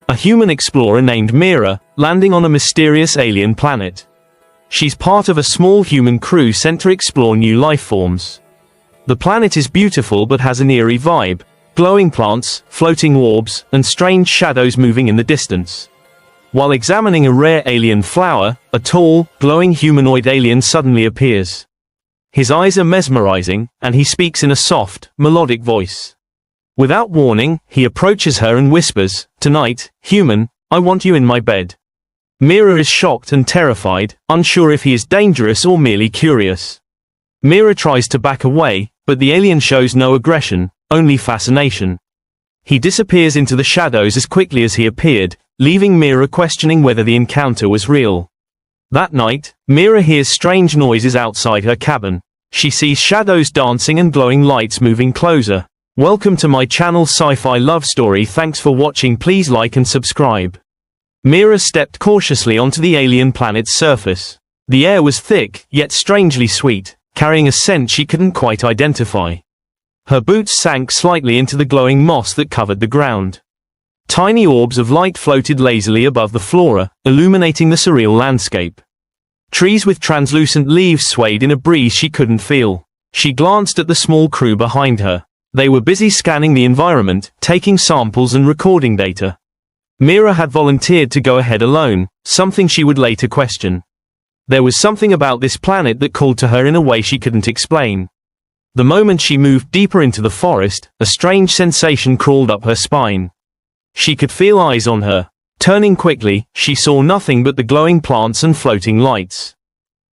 a human explorer named Mira, landing on a mysterious alien planet. She's part of a small human crew sent to explore new life forms. The planet is beautiful but has an eerie vibe, glowing plants, floating orbs, and strange shadows moving in the distance. While examining a rare alien flower, a tall, glowing humanoid alien suddenly appears. His eyes are mesmerizing, and he speaks in a soft, melodic voice. Without warning, he approaches her and whispers, "Tonight, human, I want you in my bed." Mira is shocked and terrified, unsure if he is dangerous or merely curious. Mira tries to back away, but the alien shows no aggression, only fascination. He disappears into the shadows as quickly as he appeared, leaving Mira questioning whether the encounter was real. That night, Mira hears strange noises outside her cabin. She sees shadows dancing and glowing lights moving closer. Welcome to my channel Sci-Fi Love Story. Thanks for watching. Please like and subscribe. Mira stepped cautiously onto the alien planet's surface. The air was thick, yet strangely sweet, carrying a scent she couldn't quite identify. Her boots sank slightly into the glowing moss that covered the ground. Tiny orbs of light floated lazily above the flora, illuminating the surreal landscape. Trees with translucent leaves swayed in a breeze she couldn't feel. She glanced at the small crew behind her. They were busy scanning the environment, taking samples and recording data. Mira had volunteered to go ahead alone, something she would later question. There was something about this planet that called to her in a way she couldn't explain. The moment she moved deeper into the forest, a strange sensation crawled up her spine. She could feel eyes on her. Turning quickly, she saw nothing but the glowing plants and floating lights.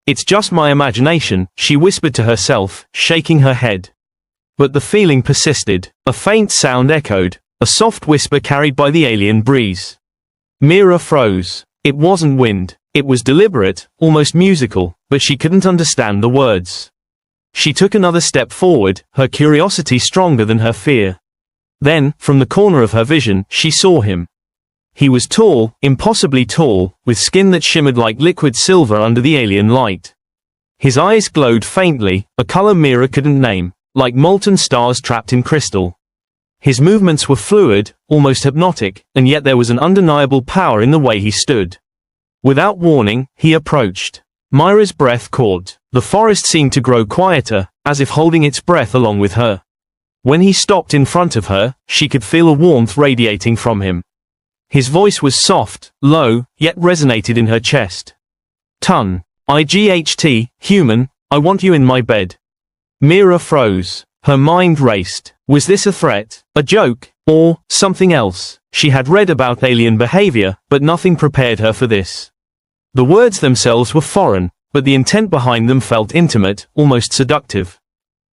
"It's just my imagination," she whispered to herself, shaking her head. But the feeling persisted. A faint sound echoed, a soft whisper carried by the alien breeze. Mira froze. It wasn't wind. It was deliberate, almost musical, but she couldn't understand the words. She took another step forward, her curiosity stronger than her fear. Then, from the corner of her vision, she saw him. He was tall, impossibly tall, with skin that shimmered like liquid silver under the alien light. His eyes glowed faintly, a color Mira couldn't name, like molten stars trapped in crystal. His movements were fluid, almost hypnotic, and yet there was an undeniable power in the way he stood. Without warning, he approached. Mira's breath caught. The forest seemed to grow quieter, as if holding its breath along with her. When he stopped in front of her, she could feel a warmth radiating from him. His voice was soft, low, yet resonated in her chest. Human, I want you in my bed." Mira froze. Her mind raced. Was this a threat, a joke, or something else? She had read about alien behavior, but nothing prepared her for this. The words themselves were foreign, but the intent behind them felt intimate, almost seductive.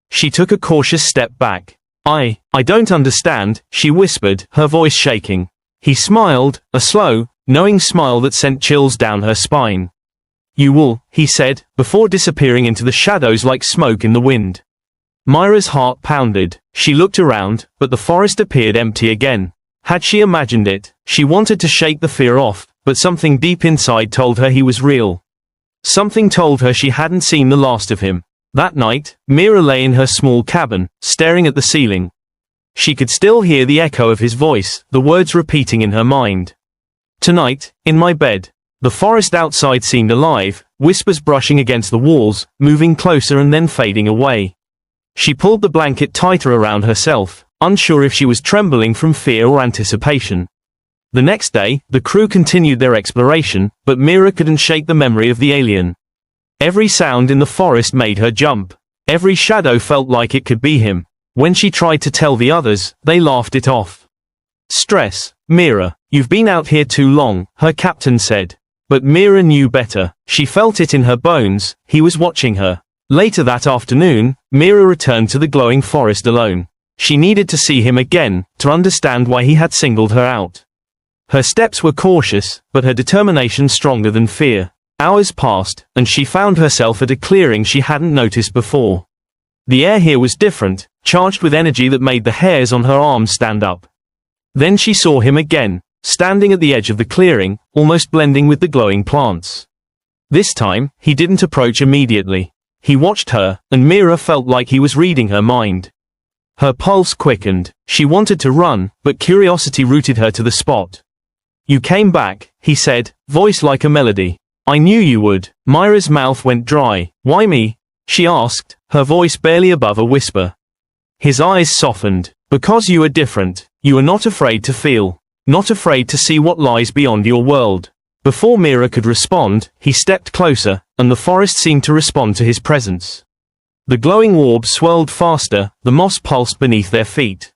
She took a cautious step back. I don't understand," she whispered, her voice shaking. He smiled, a slow, knowing smile that sent chills down her spine. "You will," he said, before disappearing into the shadows like smoke in the wind. Mira's heart pounded. She looked around, but the forest appeared empty again. Had she imagined it? She wanted to shake the fear off, but something deep inside told her he was real. Something told her she hadn't seen the last of him. That night, Mira lay in her small cabin, staring at the ceiling. She could still hear the echo of his voice, the words repeating in her mind. "Tonight, in my bed." The forest outside seemed alive, whispers brushing against the walls, moving closer and then fading away. She pulled the blanket tighter around herself, unsure if she was trembling from fear or anticipation. The next day, the crew continued their exploration, but Mira couldn't shake the memory of the alien. Every sound in the forest made her jump. Every shadow felt like it could be him. When she tried to tell the others, they laughed it off. "Stress, Mira, you've been out here too long," her captain said. But Mira knew better. She felt it in her bones. He was watching her. Later that afternoon, Mira returned to the glowing forest alone. She needed to see him again, to understand why he had singled her out. Her steps were cautious, but her determination stronger than fear. Hours passed, and she found herself at a clearing she hadn't noticed before. The air here was different, charged with energy that made the hairs on her arms stand up. Then she saw him again, standing at the edge of the clearing, almost blending with the glowing plants. This time, he didn't approach immediately. He watched her, and Mira felt like he was reading her mind. Her pulse quickened. She wanted to run, but curiosity rooted her to the spot. You came back, he said, voice like a melody. I knew you would. Mira's mouth went dry. Why me? She asked, her voice barely above a whisper. His eyes softened. Because you are different. You are not afraid to feel. Not afraid to see what lies beyond your world. Before Mira could respond, he stepped closer, and the forest seemed to respond to his presence. The glowing orb swirled faster, the moss pulsed beneath their feet.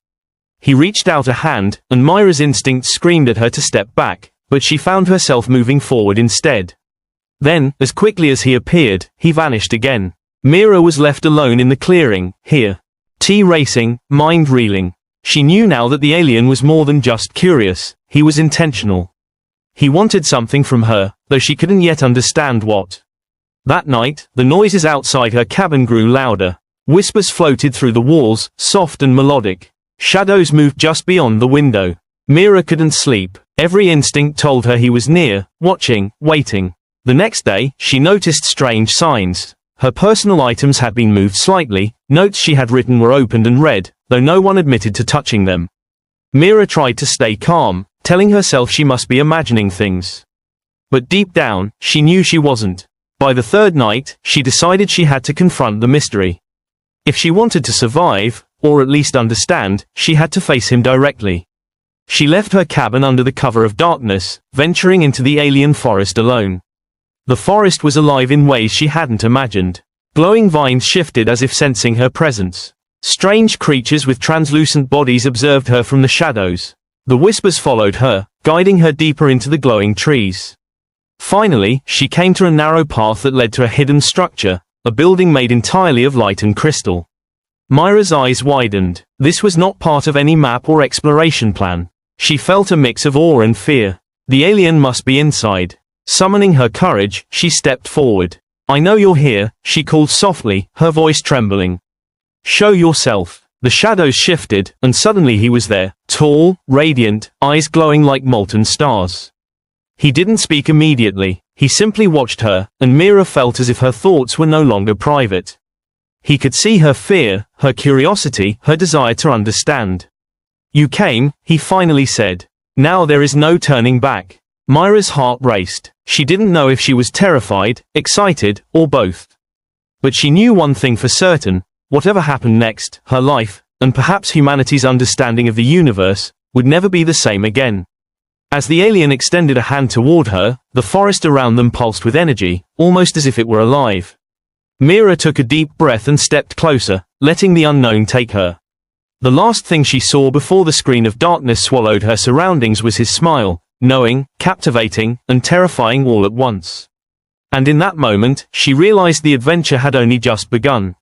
He reached out a hand, and Mira's instinct screamed at her to step back, but she found herself moving forward instead. Then, as quickly as he appeared, he vanished again. Mira was left alone in the clearing, here. Tea racing, mind reeling. She knew now that the alien was more than just curious, he was intentional. He wanted something from her, though she couldn't yet understand what. That night, the noises outside her cabin grew louder. Whispers floated through the walls, soft and melodic. Shadows moved just beyond the window. Mira couldn't sleep. Every instinct told her he was near, watching, waiting. The next day, she noticed strange signs. Her personal items had been moved slightly, notes she had written were opened and read, though no one admitted to touching them. Mira tried to stay calm, telling herself she must be imagining things. But deep down, she knew she wasn't. By the third night, she decided she had to confront the mystery. If she wanted to survive, or at least understand, she had to face him directly. She left her cabin under the cover of darkness, venturing into the alien forest alone. The forest was alive in ways she hadn't imagined. Glowing vines shifted as if sensing her presence. Strange creatures with translucent bodies observed her from the shadows. The whispers followed her, guiding her deeper into the glowing trees. Finally, she came to a narrow path that led to a hidden structure, a building made entirely of light and crystal. Mira's eyes widened. This was not part of any map or exploration plan. She felt a mix of awe and fear. The alien must be inside. Summoning her courage, she stepped forward. I know you're here, she called softly, her voice trembling. Show yourself. The shadows shifted, and suddenly he was there, tall, radiant, eyes glowing like molten stars. He didn't speak immediately. He simply watched her, and Mira felt as if her thoughts were no longer private. He could see her fear, her curiosity, her desire to understand. You came, he finally said. Now there is no turning back. Mira's heart raced. She didn't know if she was terrified, excited, or both. But she knew one thing for certain. Whatever happened next, her life, and perhaps humanity's understanding of the universe, would never be the same again. As the alien extended a hand toward her, the forest around them pulsed with energy, almost as if it were alive. Mira took a deep breath and stepped closer, letting the unknown take her. The last thing she saw before the screen of darkness swallowed her surroundings was his smile, knowing, captivating, and terrifying all at once. And in that moment, she realized the adventure had only just begun.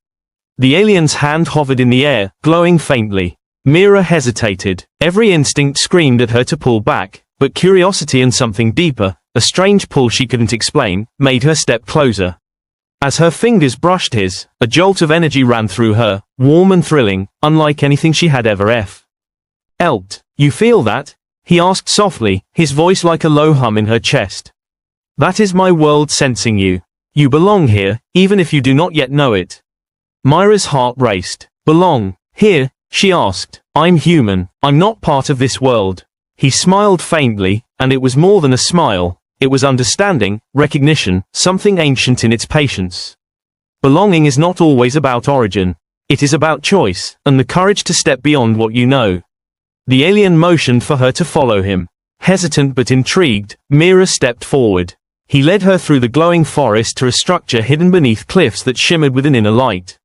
The alien's hand hovered in the air, glowing faintly. Mira hesitated. Every instinct screamed at her to pull back, but curiosity and something deeper, a strange pull she couldn't explain, made her step closer. As her fingers brushed his, a jolt of energy ran through her, warm and thrilling, unlike anything she had ever felt. You feel that? He asked softly, his voice like a low hum in her chest. That is my world sensing you. You belong here, even if you do not yet know it. Mira's heart raced. Belong here? She asked. I'm human. I'm not part of this world. He smiled faintly, and it was more than a smile. It was understanding, recognition, something ancient in its patience. Belonging is not always about origin. It is about choice, and the courage to step beyond what you know. The alien motioned for her to follow him. Hesitant but intrigued, Mira stepped forward. He led her through the glowing forest to a structure hidden beneath cliffs that shimmered with an inner light.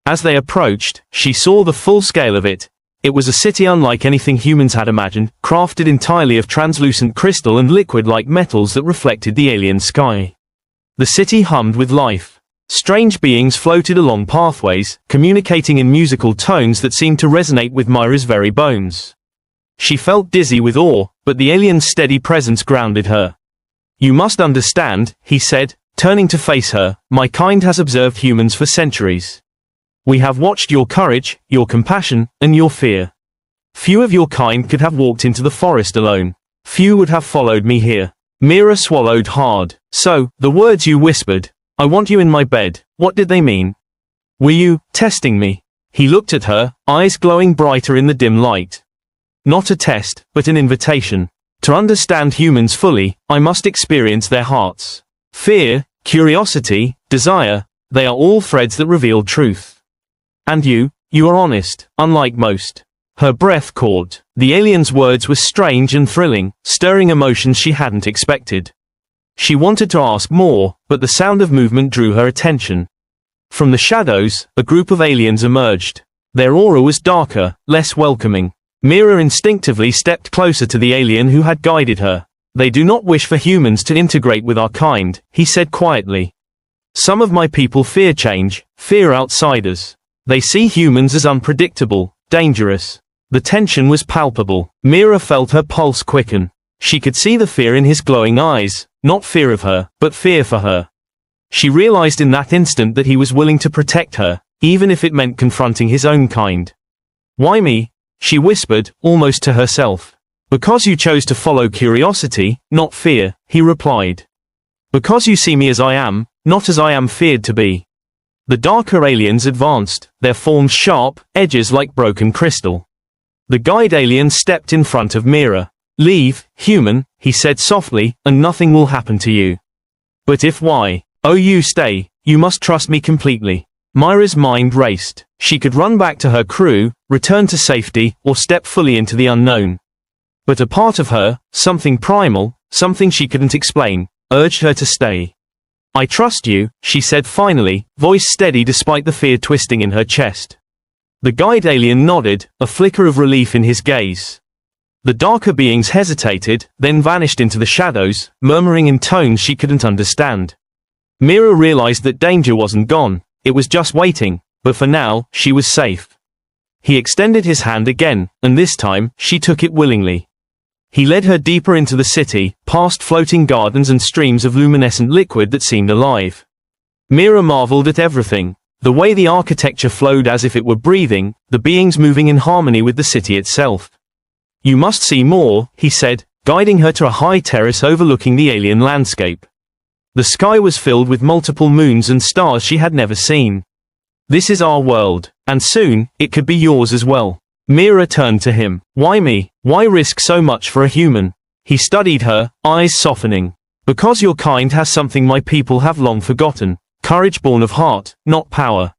As they approached, she saw the full scale of it. It was a city unlike anything humans had imagined, crafted entirely of translucent crystal and liquid-like metals that reflected the alien sky. The city hummed with life. Strange beings floated along pathways, communicating in musical tones that seemed to resonate with Mira's very bones. She felt dizzy with awe, but the alien's steady presence grounded her. You must understand, he said, turning to face her, my kind has observed humans for centuries. We have watched your courage, your compassion, and your fear. Few of your kind could have walked into the forest alone. Few would have followed me here. Mira swallowed hard. So, the words you whispered, I want you in my bed, what did they mean? Were you testing me? He looked at her, eyes glowing brighter in the dim light. Not a test, but an invitation. To understand humans fully, I must experience their hearts. Fear, curiosity, desire, they are all threads that reveal truth. And you are honest, unlike most. Her breath caught. The alien's words were strange and thrilling, stirring emotions she hadn't expected. She wanted to ask more, but the sound of movement drew her attention. From the shadows, a group of aliens emerged. Their aura was darker, less welcoming. Mira instinctively stepped closer to the alien who had guided her. They do not wish for humans to integrate with our kind, he said quietly. Some of my people fear change, fear outsiders. They see humans as unpredictable, dangerous. The tension was palpable. Mira felt her pulse quicken. She could see the fear in his glowing eyes, not fear of her, but fear for her. She realized in that instant that he was willing to protect her, even if it meant confronting his own kind. Why me? She whispered, almost to herself. Because you chose to follow curiosity, not fear, he replied. Because you see me as I am, not as I am feared to be. The darker aliens advanced, their forms sharp, edges like broken crystal. The guide alien stepped in front of Mira. Leave, human, he said softly, and nothing will happen to you. But if why? Oh, you stay, you must trust me completely. Mira's mind raced. She could run back to her crew, return to safety, or step fully into the unknown. But a part of her, something primal, something she couldn't explain, urged her to stay. I trust you, she said finally, voice steady despite the fear twisting in her chest. The guide alien nodded, a flicker of relief in his gaze. The darker beings hesitated, then vanished into the shadows, murmuring in tones she couldn't understand. Mira realized that danger wasn't gone, it was just waiting, but for now, she was safe. He extended his hand again, and this time, she took it willingly. He led her deeper into the city, past floating gardens and streams of luminescent liquid that seemed alive. Mira marveled at everything. The way the architecture flowed as if it were breathing, the beings moving in harmony with the city itself. You must see more, he said, guiding her to a high terrace overlooking the alien landscape. The sky was filled with multiple moons and stars she had never seen. This is our world, and soon, it could be yours as well. Mira turned to him. Why me? Why risk so much for a human? He studied her, eyes softening. Because your kind has something my people have long forgotten. Courage born of heart, not power.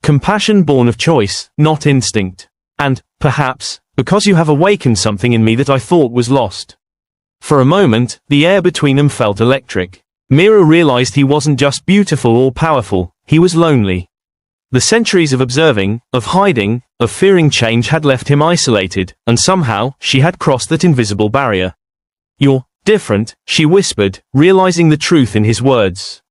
Compassion born of choice, not instinct. And, perhaps, because you have awakened something in me that I thought was lost. For a moment, the air between them felt electric. Mira realized he wasn't just beautiful or powerful, he was lonely. The centuries of observing, of hiding, of fearing change had left him isolated, and somehow, she had crossed that invisible barrier. You're different, she whispered, realizing the truth in his words.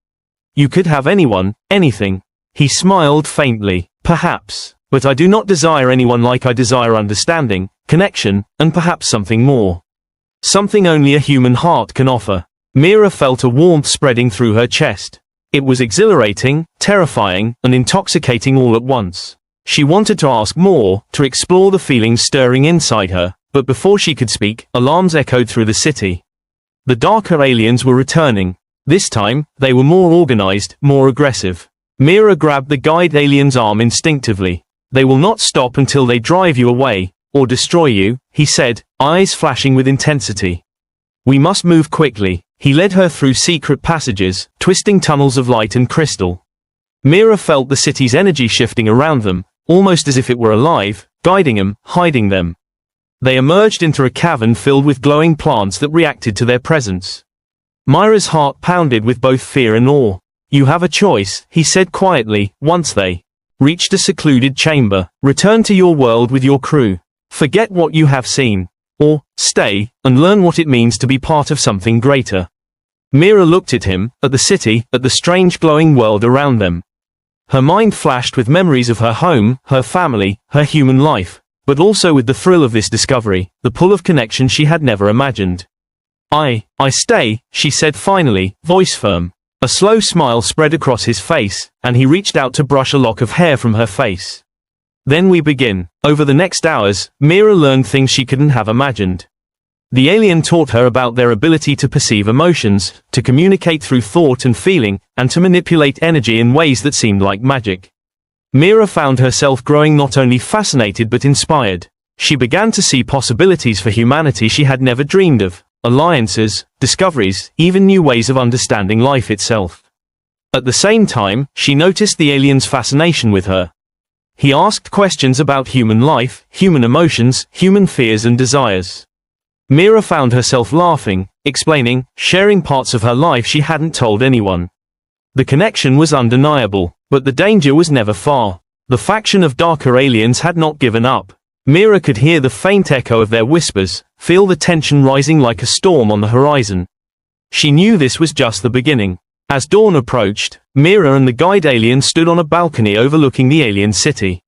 You could have anyone, anything. He smiled faintly. Perhaps. But I do not desire anyone like I desire understanding, connection, and perhaps something more. Something only a human heart can offer. Mira felt a warmth spreading through her chest. It was exhilarating, terrifying, and intoxicating all at once. She wanted to ask more, to explore the feelings stirring inside her, but before she could speak, alarms echoed through the city. The darker aliens were returning. This time, they were more organized, more aggressive. Mira grabbed the guide alien's arm instinctively. They will not stop until they drive you away, or destroy you, he said, eyes flashing with intensity. We must move quickly. He led her through secret passages, twisting tunnels of light and crystal. Mira felt the city's energy shifting around them, almost as if it were alive, guiding them, hiding them. They emerged into a cavern filled with glowing plants that reacted to their presence. Mira's heart pounded with both fear and awe. You have a choice, he said quietly, once they reached a secluded chamber. Return to your world with your crew. Forget what you have seen. Or, stay, and learn what it means to be part of something greater. Mira looked at him, at the city, at the strange glowing world around them. Her mind flashed with memories of her home, her family, her human life, but also with the thrill of this discovery, the pull of connection she had never imagined. I stay, she said finally, voice firm. A slow smile spread across his face, and he reached out to brush a lock of hair from her face. Then we begin. Over the next hours, Mira learned things she couldn't have imagined. The alien taught her about their ability to perceive emotions, to communicate through thought and feeling, and to manipulate energy in ways that seemed like magic. Mira found herself growing not only fascinated but inspired. She began to see possibilities for humanity she had never dreamed of, alliances, discoveries, even new ways of understanding life itself. At the same time, she noticed the alien's fascination with her. He asked questions about human life, human emotions, human fears and desires. Mira found herself laughing, explaining, sharing parts of her life she hadn't told anyone. The connection was undeniable, but the danger was never far. The faction of darker aliens had not given up. Mira could hear the faint echo of their whispers, feel the tension rising like a storm on the horizon. She knew this was just the beginning. As dawn approached, Mira and the guide alien stood on a balcony overlooking the alien city.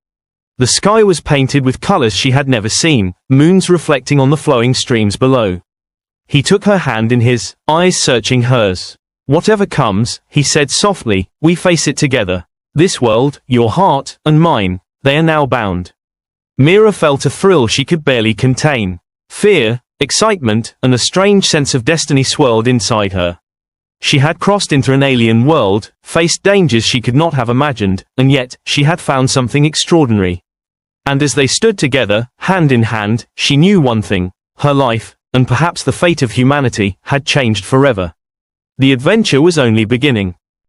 The sky was painted with colors she had never seen, moons reflecting on the flowing streams below. He took her hand in his, eyes searching hers. "Whatever comes," he said softly, "we face it together. This world, your heart, and mine, they are now bound." Mira felt a thrill she could barely contain. Fear, excitement, and a strange sense of destiny swirled inside her. She had crossed into an alien world, faced dangers she could not have imagined, and yet, she had found something extraordinary. And as they stood together, hand in hand, she knew one thing: her life, and perhaps the fate of humanity, had changed forever. The adventure was only beginning.